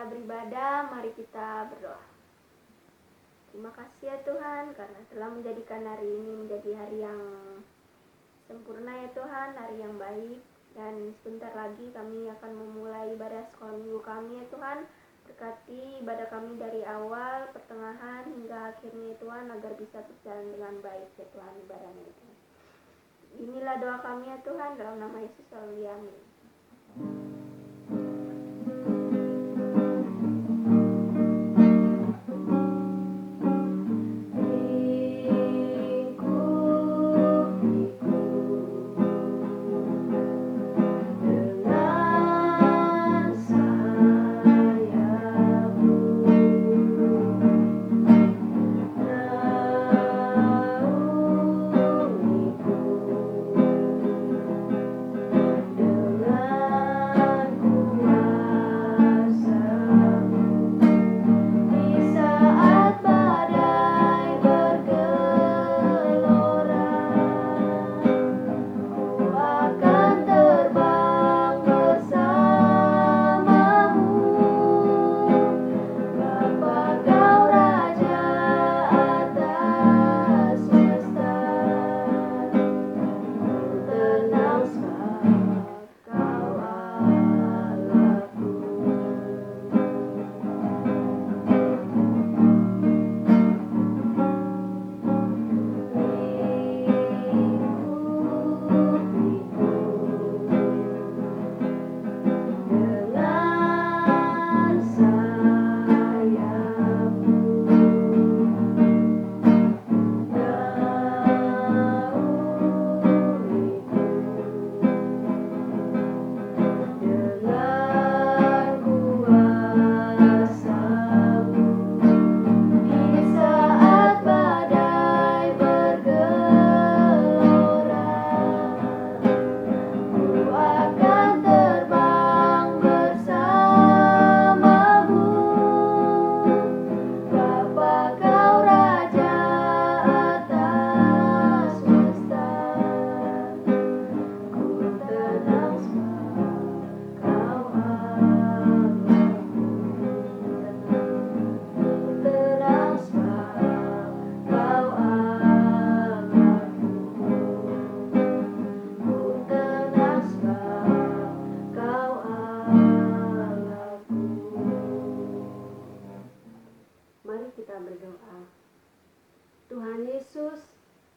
kita beribadah, mari kita berdoa. Terima kasih ya Tuhan karena telah menjadikan hari ini menjadi hari yang sempurna ya Tuhan, hari yang baik. Dan sebentar lagi kami akan memulai ibadah sekolah minggu kami ya Tuhan. Berkati ibadah kami dari awal, pertengahan hingga akhirnya ya Tuhan, agar bisa berjalan dengan baik ya Tuhan ibadahnya ya Tuhan. Inilah doa kami ya Tuhan, dalam nama Yesus selalu amin. Tuhan Yesus,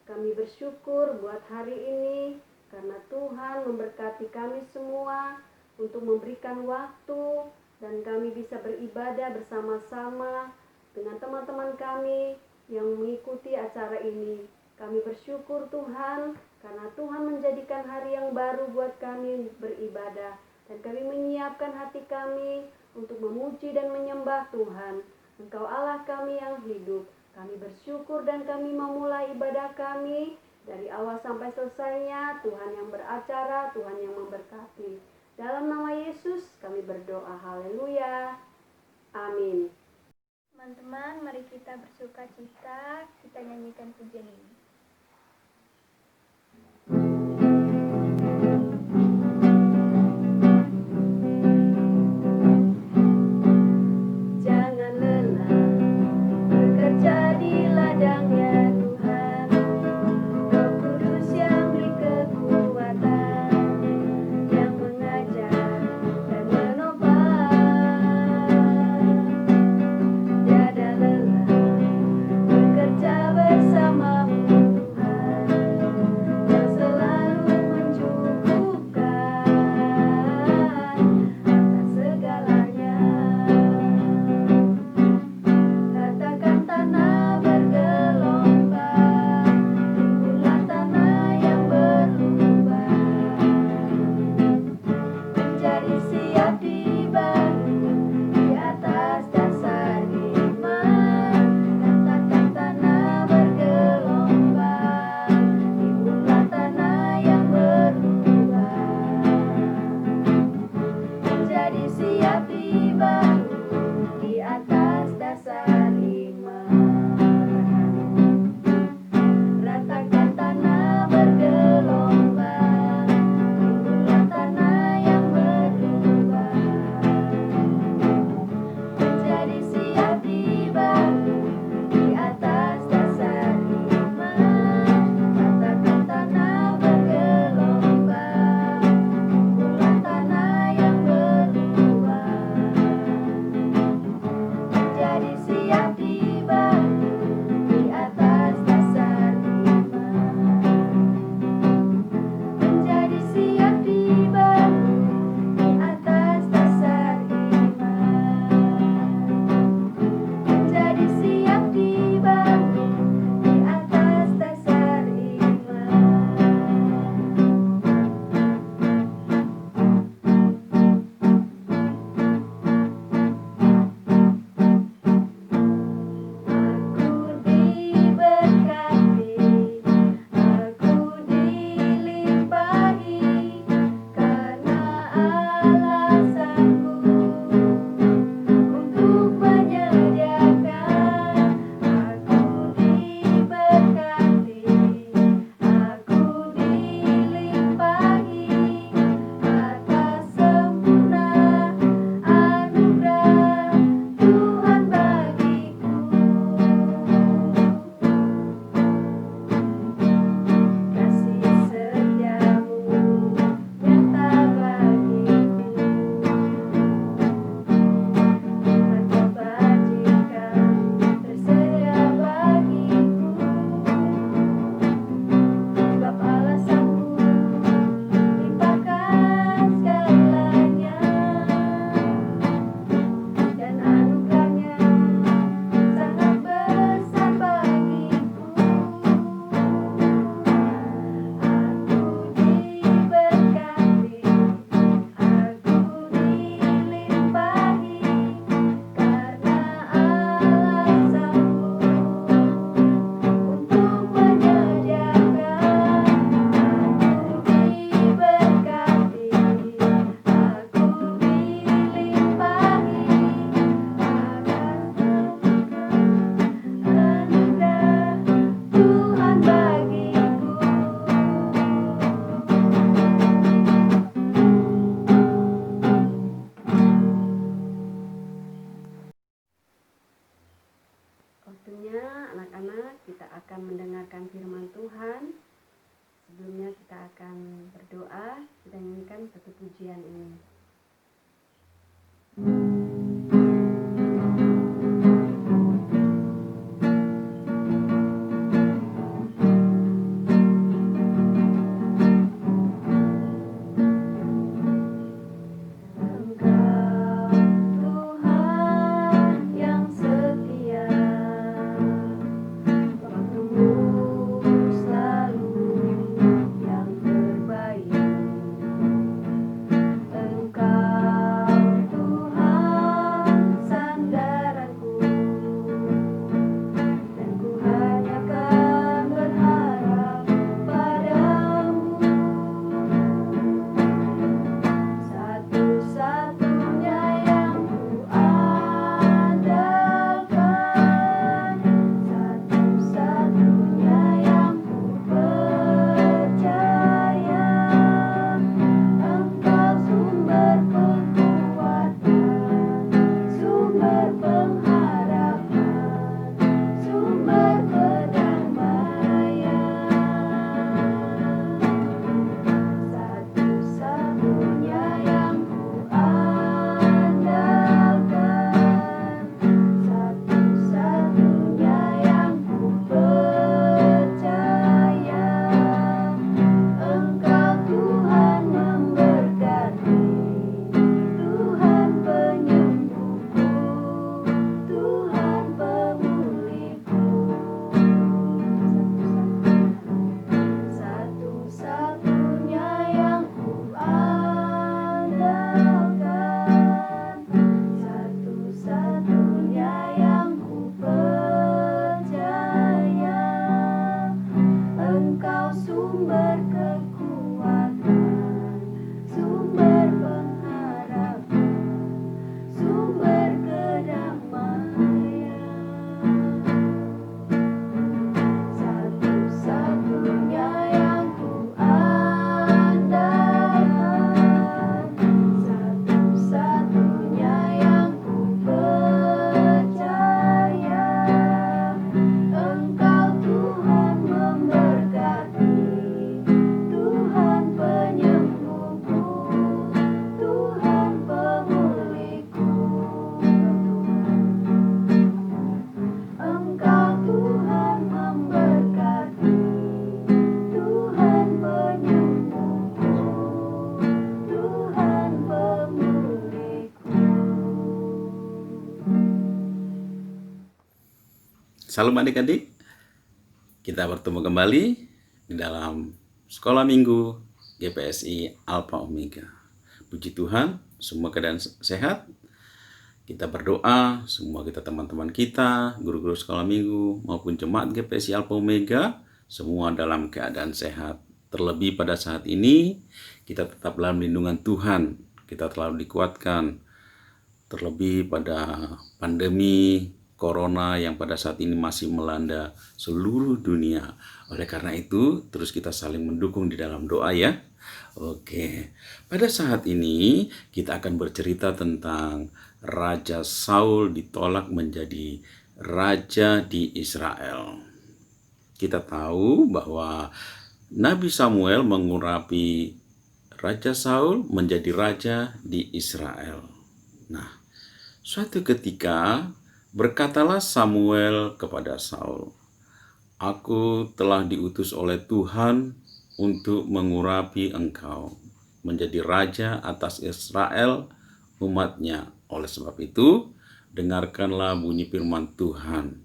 kami bersyukur buat hari ini karena Tuhan memberkati kami semua untuk memberikan waktu dan kami bisa beribadah bersama-sama dengan teman-teman kami yang mengikuti acara ini. Kami bersyukur Tuhan karena Tuhan menjadikan hari yang baru buat kami beribadah dan kami menyiapkan hati kami untuk memuji dan menyembah Tuhan. Engkau Allah kami yang hidup. Kami bersyukur dan kami memulai ibadah kami dari awal sampai selesainya. Tuhan yang beracara, Tuhan yang memberkati. Dalam nama Yesus kami berdoa. Haleluya. Amin. Teman-teman, mari kita bersuka cita. Kita nyanyikan pujian ini. Bersamamu Pertama-tama kita akan mendengarkan firman Tuhan. Sebelumnya kita akan berdoa, kita nyanyikan satu pujian ini. Salam adik-adik, kita bertemu kembali di dalam sekolah minggu GPSI Alpha Omega. Puji Tuhan, semua keadaan sehat. Kita berdoa, semua kita teman-teman kita, guru-guru sekolah minggu maupun jemaat GPSI Alpha Omega, semua dalam keadaan sehat. Terlebih pada saat ini, kita tetap dalam lindungan Tuhan. Kita selalu dikuatkan, terlebih pada pandemi Corona yang pada saat ini masih melanda seluruh dunia. Oleh karena itu, terus kita saling mendukung di dalam doa ya. Oke, pada saat ini kita akan bercerita tentang Raja Saul ditolak menjadi raja di Israel. Kita tahu bahwa Nabi Samuel mengurapi Raja Saul menjadi raja di Israel. Nah, suatu ketika berkatalah Samuel kepada Saul, "Aku telah diutus oleh Tuhan untuk mengurapi engkau menjadi raja atas Israel umatnya. Oleh sebab itu, dengarkanlah bunyi firman Tuhan."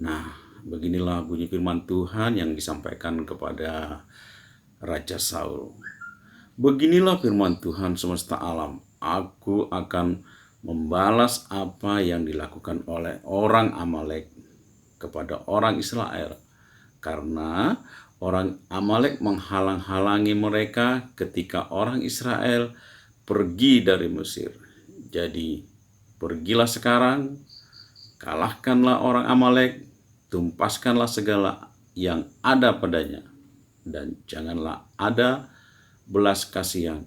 Nah, beginilah bunyi firman Tuhan yang disampaikan kepada Raja Saul. "Beginilah firman Tuhan semesta alam, aku akan membalas apa yang dilakukan oleh orang Amalek kepada orang Israel, karena orang Amalek menghalang-halangi mereka ketika orang Israel pergi dari Mesir. Jadi pergilah sekarang, kalahkanlah orang Amalek, tumpaskanlah segala yang ada padanya, dan janganlah ada belas kasihan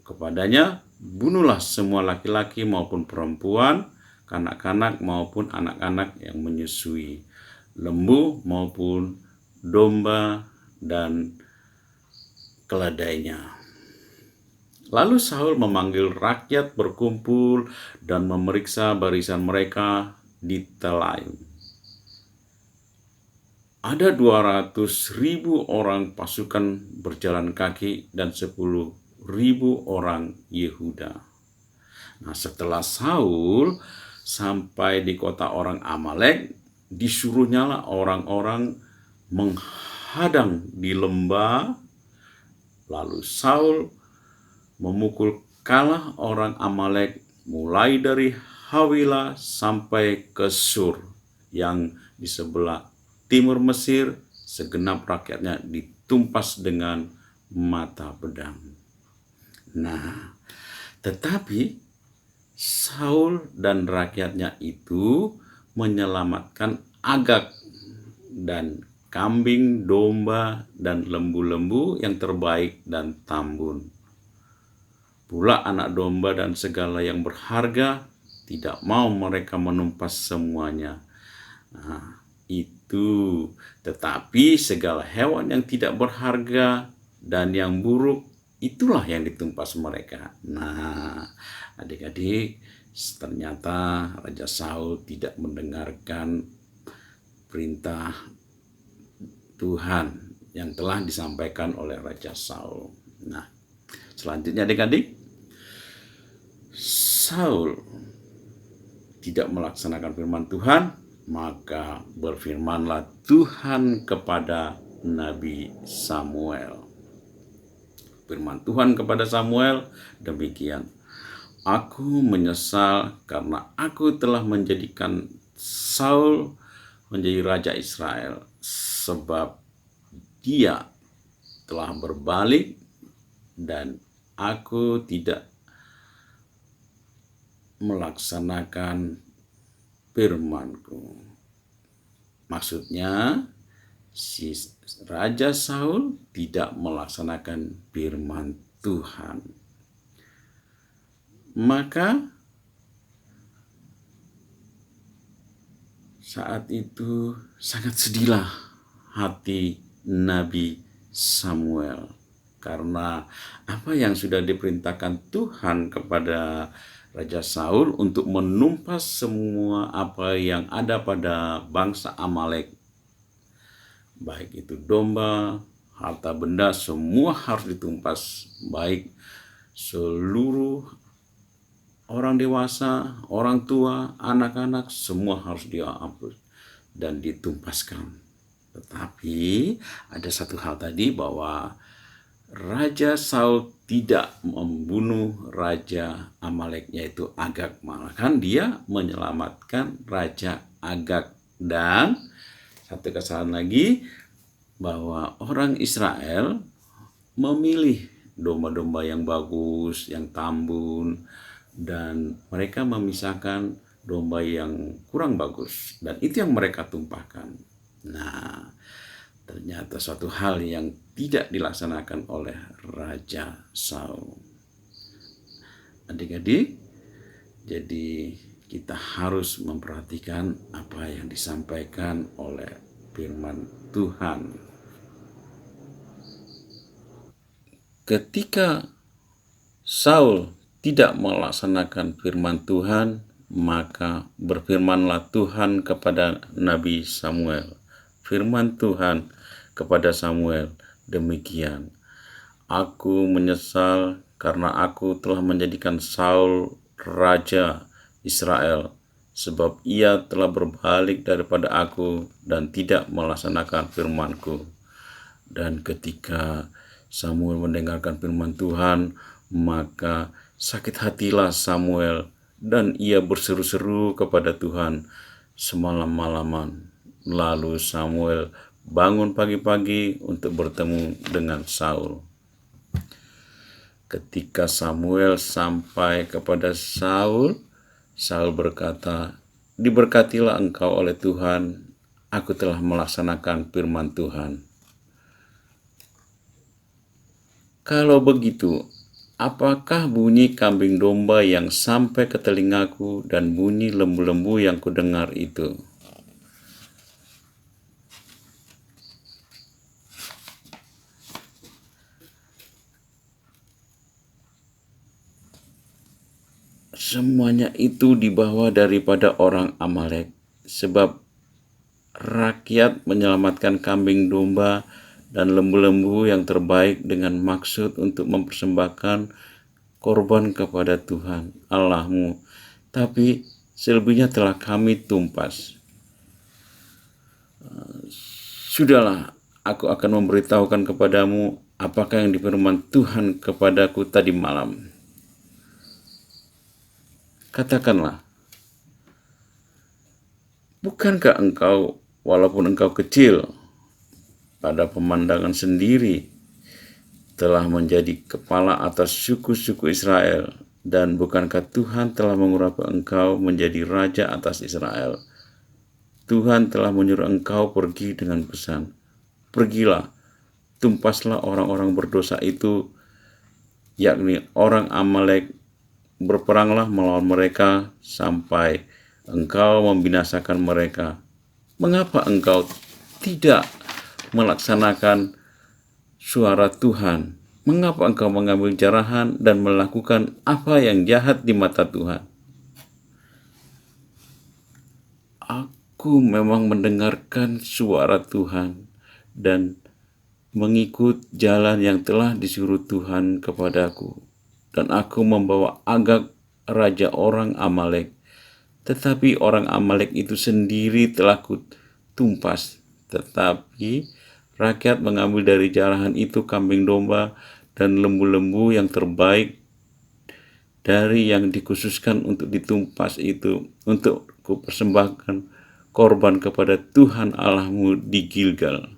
kepadanya. Bunuhlah semua laki-laki maupun perempuan, kanak-kanak maupun anak-anak yang menyusui." lembu maupun domba dan keledainya. Lalu Saul memanggil rakyat berkumpul dan memeriksa barisan mereka di Telaim. Ada 200.000 orang pasukan berjalan kaki dan 10.000 orang Yehuda. Nah, setelah Saul sampai di kota orang Amalek, disuruhnyalah orang-orang menghadang di lembah. Lalu Saul memukul kalah orang Amalek mulai dari Hawila sampai ke Sur yang di sebelah timur Mesir. Segenap rakyatnya ditumpas dengan mata pedang. Nah, tetapi Saul dan rakyatnya itu menyelamatkan Agag dan kambing, domba, dan lembu-lembu yang terbaik dan tambun. Pula anak domba dan segala yang berharga, tidak mau mereka menumpas semuanya. Nah, itu. Tetapi segala hewan yang tidak berharga dan yang buruk, itulah yang ditumpas mereka. Nah, adik-adik, ternyata Raja Saul tidak mendengarkan perintah Tuhan yang telah disampaikan oleh Raja Saul. Nah, selanjutnya adik-adik, Saul tidak melaksanakan firman Tuhan, maka berfirmanlah Tuhan kepada Nabi Samuel. Firman Tuhan kepada Samuel demikian, "Aku menyesal karena aku telah menjadikan Saul menjadi raja Israel, sebab dia telah berbalik dan aku tidak melaksanakan firman-Ku." Maksudnya, si Raja Saul tidak melaksanakan firman Tuhan. Maka saat itu sangat sedihlah hati Nabi Samuel, karena apa yang sudah diperintahkan Tuhan kepada Raja Saul untuk menumpas semua apa yang ada pada bangsa Amalek, baik itu domba, harta benda, semua harus ditumpas, baik seluruh orang dewasa, orang tua, anak-anak, semua harus dihapus dan ditumpaskan. Tetapi ada satu hal tadi, bahwa Raja Saul tidak membunuh Raja Amalek, yaitu Agag. Malahan dia menyelamatkan Raja Agag. Dan satu kesalahan lagi, bahwa orang Israel memilih domba-domba yang bagus, yang tambun, dan mereka memisahkan domba yang kurang bagus, dan itu yang mereka tumpahkan. Nah, ternyata suatu hal yang tidak dilaksanakan oleh Raja Saul. Adik-adik, jadi kita harus memperhatikan apa yang disampaikan oleh firman Tuhan. Ketika Saul tidak melaksanakan firman Tuhan, maka berfirmanlah Tuhan kepada Nabi Samuel. Firman Tuhan kepada Samuel demikian, "Aku menyesal karena aku telah menjadikan Saul raja Israel, sebab ia telah berbalik daripada aku dan tidak melaksanakan firman-Ku." Dan ketika Samuel mendengarkan firman Tuhan, maka sakit hatilah Samuel dan ia berseru-seru kepada Tuhan semalam-malaman. Lalu Samuel bangun pagi-pagi untuk bertemu dengan Saul. Ketika Samuel sampai kepada Saul, Saul berkata, "Diberkatilah engkau oleh Tuhan, aku telah melaksanakan firman Tuhan." Kalau begitu, apakah bunyi kambing domba yang sampai ke telingaku dan bunyi lembu-lembu yang kudengar itu? semuanya itu dibawa daripada orang Amalek, sebab rakyat menyelamatkan kambing domba dan lembu-lembu yang terbaik dengan maksud untuk mempersembahkan korban kepada Tuhan Allahmu. Tapi selebihnya telah kami tumpas. Sudahlah, aku akan memberitahukan kepadamu apakah yang difirman Tuhan kepadaku tadi malam. Katakanlah, bukankah engkau, walaupun engkau kecil pada pemandangan sendiri, telah menjadi kepala atas suku-suku Israel, dan bukankah Tuhan telah mengurapi engkau menjadi raja atas Israel? Tuhan telah menyuruh engkau pergi dengan pesan, pergilah, tumpaslah orang-orang berdosa itu, yakni orang Amalek, berperanglah melawan mereka sampai engkau membinasakan mereka. Mengapa engkau tidak melaksanakan suara Tuhan? Mengapa engkau mengambil jarahan dan melakukan apa yang jahat di mata Tuhan? Aku memang mendengarkan suara Tuhan dan mengikut jalan yang telah disuruh Tuhan kepadaku. Dan aku membawa Agag, raja orang Amalek. Tetapi orang Amalek itu sendiri telah kutumpas. Tetapi rakyat mengambil dari jarahan itu kambing domba dan lembu-lembu yang terbaik dari yang dikhususkan untuk ditumpas itu, untuk kupersembahkan korban kepada Tuhan Allahmu di Gilgal.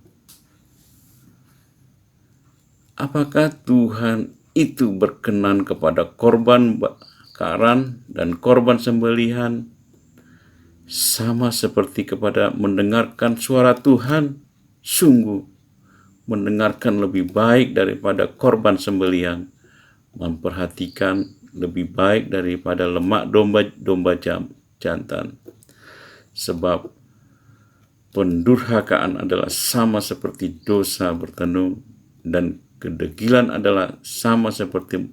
Apakah Tuhan itu berkenan kepada korban bakaran dan korban sembelihan sama seperti kepada mendengarkan suara Tuhan? Sungguh, mendengarkan lebih baik daripada korban sembelihan, memperhatikan lebih baik daripada lemak domba jantan. Sebab pendurhakaan adalah sama seperti dosa bertenung, dan kedegilan adalah sama seperti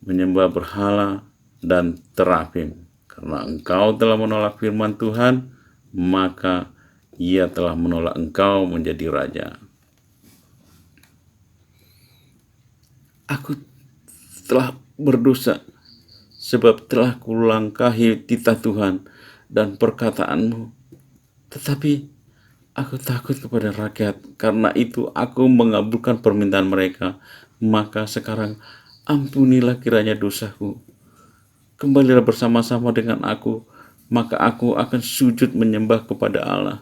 menyembah berhala dan terapim. Karena engkau telah menolak firman Tuhan, maka Ia telah menolak engkau menjadi raja. Aku telah berdosa, sebab telah kulangkahi titah Tuhan dan perkataanmu. Tetapi aku takut kepada rakyat, karena itu aku mengabulkan permintaan mereka. Maka sekarang ampunilah kiranya dosaku. Kembalilah bersama-sama dengan aku, maka aku akan sujud menyembah kepada Allah.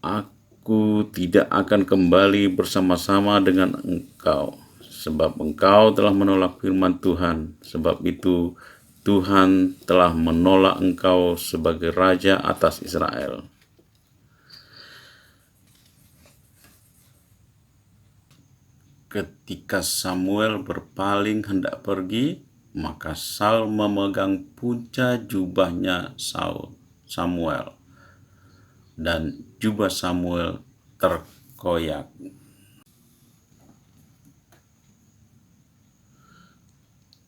Aku tidak akan kembali bersama-sama dengan engkau, sebab engkau telah menolak firman Tuhan. Sebab itu Tuhan telah menolak engkau sebagai raja atas Israel. Ketika Samuel berpaling hendak pergi, maka Saul memegang punca jubahnya Samuel, dan jubah Samuel terkoyak.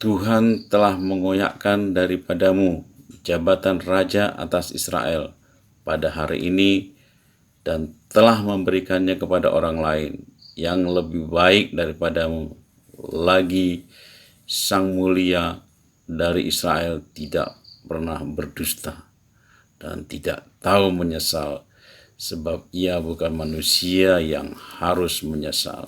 Tuhan telah mengoyakkan daripadamu jabatan raja atas Israel pada hari ini, dan telah memberikannya kepada orang lain yang lebih baik daripadamu. Lagi Sang Mulia dari Israel tidak pernah berdusta dan tidak tahu menyesal, sebab ia bukan manusia yang harus menyesal.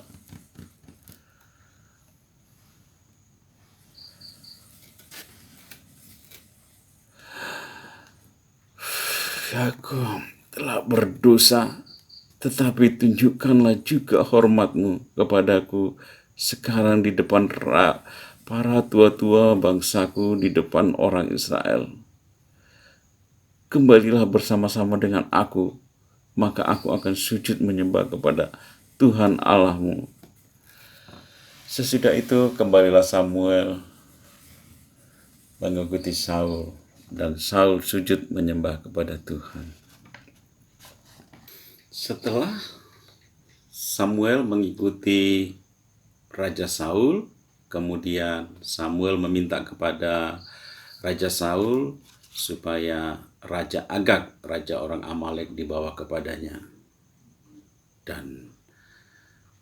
Aku telah berdosa, tetapi tunjukkanlah juga hormat-Mu kepadaku sekarang di depan para tua-tua bangsaku, di depan orang Israel. Kembalilah bersama-sama dengan aku, maka aku akan sujud menyembah kepada Tuhan Allahmu. Sesudah itu kembalilah Samuel mengikuti Saul, dan Saul sujud menyembah kepada Tuhan. Setelah Samuel mengikuti Raja Saul. Kemudian Samuel meminta kepada Raja Saul supaya Raja Agag, raja orang Amalek, dibawa kepadanya. Dan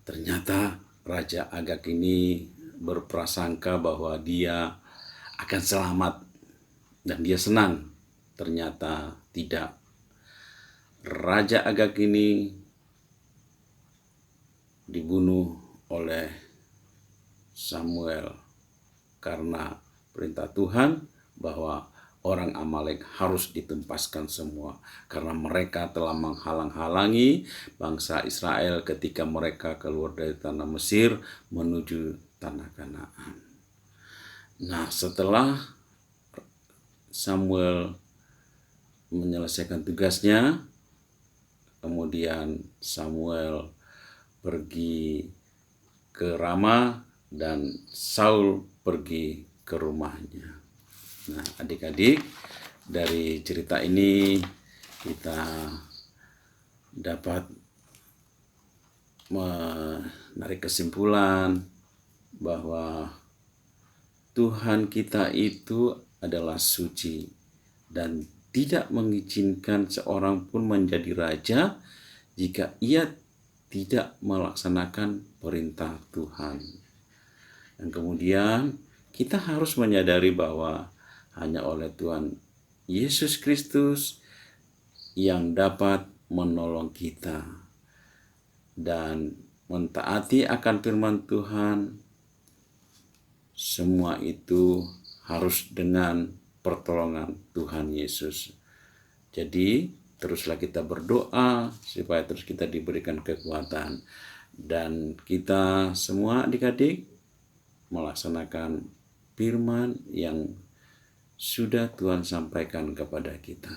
ternyata Raja Agag ini berprasangka bahwa dia akan selamat dan dia senang. Ternyata tidak. Raja Agag ini dibunuh oleh Samuel karena perintah Tuhan bahwa orang Amalek harus ditempaskan semua karena mereka telah menghalang-halangi bangsa Israel ketika mereka keluar dari tanah Mesir menuju tanah Kanaan. Nah, setelah Samuel menyelesaikan tugasnya, kemudian Samuel pergi ke Rama dan Saul pergi ke rumahnya. Nah, adik-adik, dari cerita ini kita dapat menarik kesimpulan bahwa Tuhan kita itu adalah suci dan tidak mengizinkan seorang pun menjadi raja jika ia tidak melaksanakan perintah Tuhan. Dan kemudian kita harus menyadari bahwa hanya oleh Tuhan Yesus Kristus yang dapat menolong kita dan mentaati akan firman Tuhan. Semua itu harus dengan pertolongan Tuhan Yesus. Jadi teruslah kita berdoa supaya terus kita diberikan kekuatan. Dan kita semua adik-adik melaksanakan firman yang sudah Tuhan sampaikan kepada kita.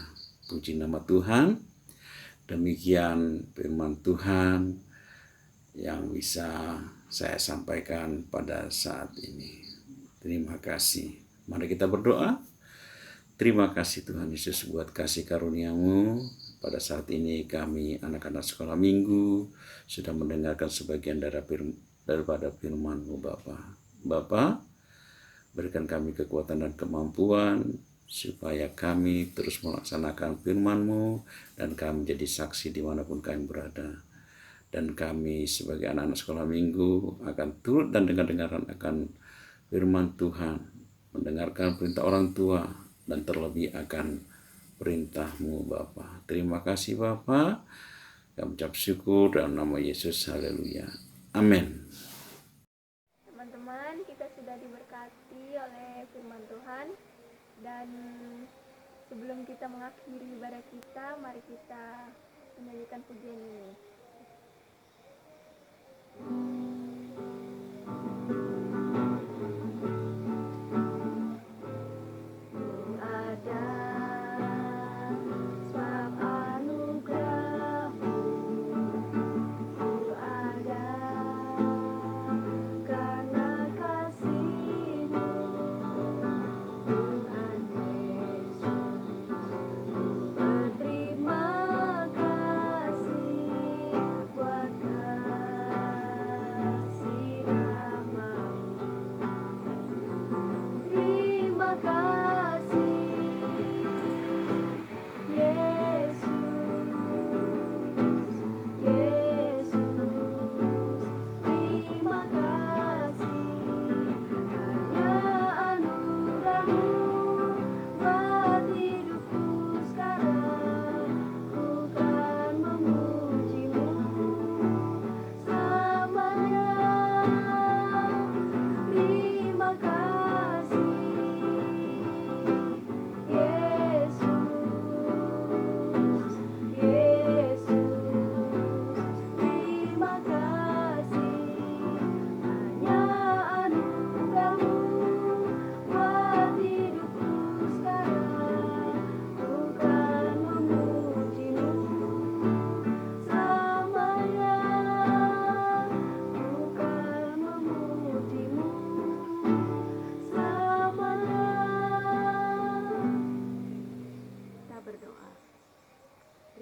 Puji nama Tuhan. Demikian firman Tuhan yang bisa saya sampaikan pada saat ini. Terima kasih. Mari kita berdoa. Terima kasih Tuhan Yesus buat kasih karunia-Mu. Pada saat ini kami anak-anak sekolah minggu sudah mendengarkan sebagian daripada firman-Mu Bapa. Bapa, berikan kami kekuatan dan kemampuan supaya kami terus melaksanakan firman-Mu dan kami jadi saksi dimanapun kami berada. Dan kami sebagai anak-anak sekolah minggu akan turut dan dengar-dengaran akan firman Tuhan, mendengarkan perintah orang tua, dan terlebih akan perintah-Mu Bapa. Terima kasih Bapa. Kami ucap syukur dalam nama Yesus. Haleluya. Amin. Teman-teman, kita sudah diberkati oleh firman Tuhan. Dan sebelum kita mengakhiri ibadah kita, mari kita menyanyikan pujian ini.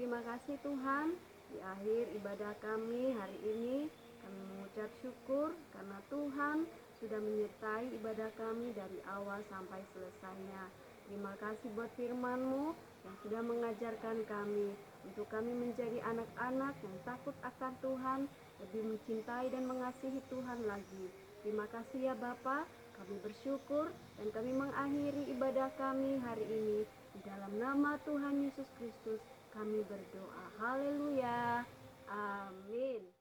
Terima kasih Tuhan, di akhir ibadah kami hari ini Kami mengucap syukur karena Tuhan sudah menyertai ibadah kami dari awal sampai selesainya. Terima kasih buat firman-Mu yang sudah mengajarkan kami untuk kami menjadi anak-anak yang takut akan Tuhan, lebih mencintai dan mengasihi Tuhan lagi. Terima kasih ya Bapa, kami bersyukur dan kami mengakhiri ibadah kami hari ini. Di dalam nama Tuhan Yesus Kristus kami berdoa. Haleluya. Amin.